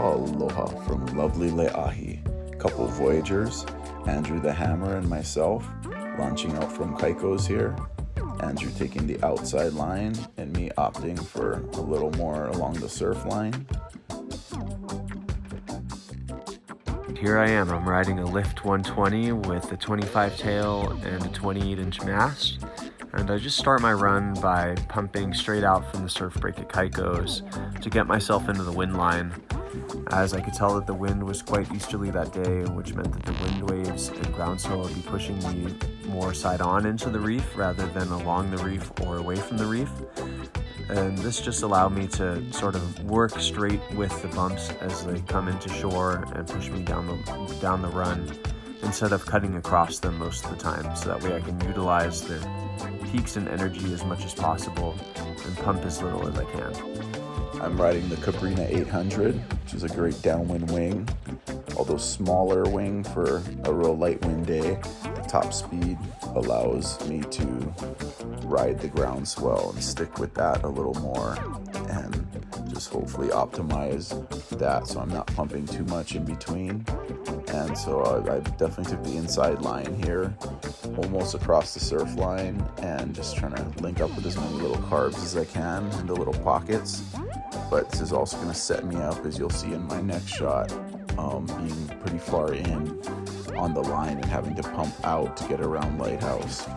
Aloha from lovely Lēʻahi. Couple voyagers, Andrew the Hammer and myself, launching out from Kaiko's here. Andrew taking the outside line and me opting for a little more along the surf line. Here I am, I'm riding a Lift 120 with a 25 tail and a 28-inch mast. And I just start my run by pumping straight out from the surf break at Kaiko's to get myself into the wind line, as I could tell that the wind was quite easterly that day, which meant that the wind waves and groundswell would be pushing me more side on into the reef rather than along the reef or away from the reef. And this just allowed me to sort of work straight with the bumps as they come into shore and push me down the run, instead of cutting across them most of the time, so that way I can utilize the peaks and energy as much as possible and pump as little as I can. I'm riding the Cabrinha 800, which is a great downwind wing, although smaller wing for a real light wind day. The top speed allows me to ride the groundswell and stick with that a little more and just hopefully optimize that so I'm not pumping too much in between. And so I definitely took the inside line here, almost across the surf line, and just trying to link up with as many little carbs as I can in the little pockets. But this is also going to set me up, as you'll see in my next shot, being pretty far in on the line and having to pump out to get around Lighthouse.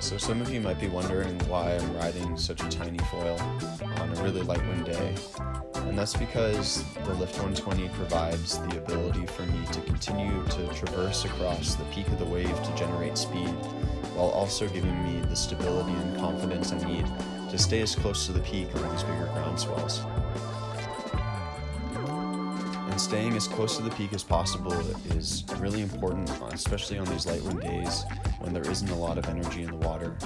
So some of you might be wondering why I'm riding such a tiny foil on a really light wind day. And that's because the Lift 120 provides the ability for me to continue to traverse across the peak of the wave to generate speed, while also giving me the stability and confidence I need to stay as close to the peak on these bigger ground swells. And staying as close to the peak as possible is really important, especially on these light wind days when there isn't a lot of energy in the water,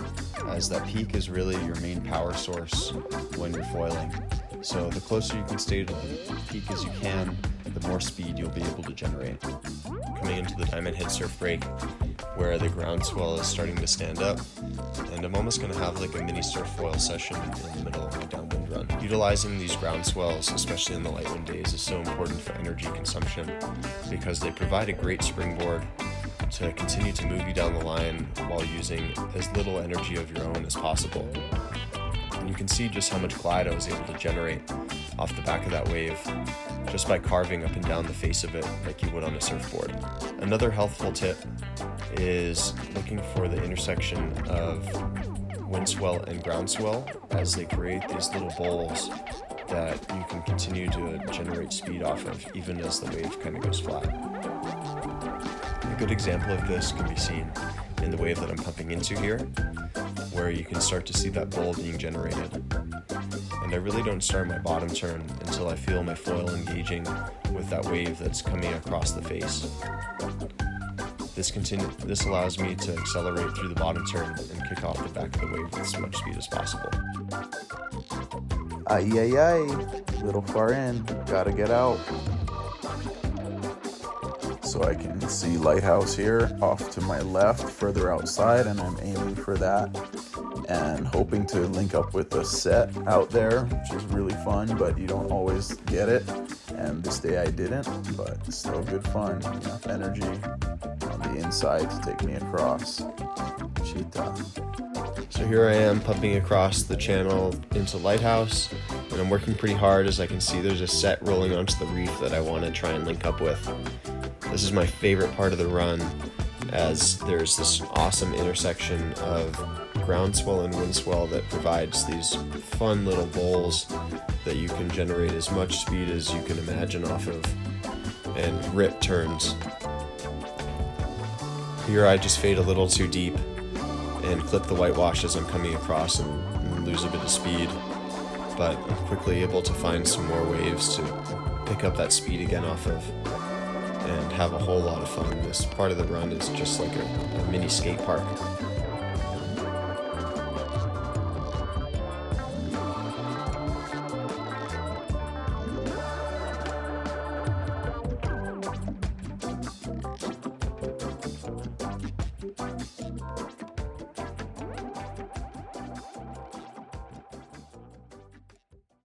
as that peak is really your main power source when you're foiling. So the closer you can stay to the peak as you can, the more speed you'll be able to generate. Coming into the Diamond Head surf break, where the groundswell is starting to stand up, and I'm almost going to have like a mini surf foil session in the middle of my downwind run. Utilizing these groundswells, especially in the light wind days, is so important for energy consumption because they provide a great springboard to continue to move you down the line while using as little energy of your own as possible. And you can see just how much glide I was able to generate off the back of that wave just by carving up and down the face of it like you would on a surfboard. Another helpful tip is looking for the intersection of wind swell and groundswell as they create these little bowls that you can continue to generate speed off of even as the wave kind of goes flat. A good example of this can be seen in the wave that I'm pumping into here, where you can start to see that bowl being generated. And I really don't start my bottom turn until I feel my foil engaging with that wave that's coming across the face. This allows me to accelerate through the bottom turn and kick off the back of the wave with as much speed as possible. Ay, ay, ay, little far in, gotta get out. So I can see Lighthouse here off to my left, further outside, and I'm aiming for that and hoping to link up with the set out there, which is really fun, but you don't always get it. And this day I didn't, but still good fun. Enough energy on the inside to take me across. Cheetah. So here I am pumping across the channel into Lighthouse, and I'm working pretty hard. As I can see, there's a set rolling onto the reef that I want to try and link up with. This is my favorite part of the run, as there's this awesome intersection of groundswell and windswell that provides these fun little bowls that you can generate as much speed as you can imagine off of and rip turns. Here I just fade a little too deep and clip the whitewash as I'm coming across and lose a bit of speed, but I'm quickly able to find some more waves to pick up that speed again off of and have a whole lot of fun. This part of the run is just like a mini skate park.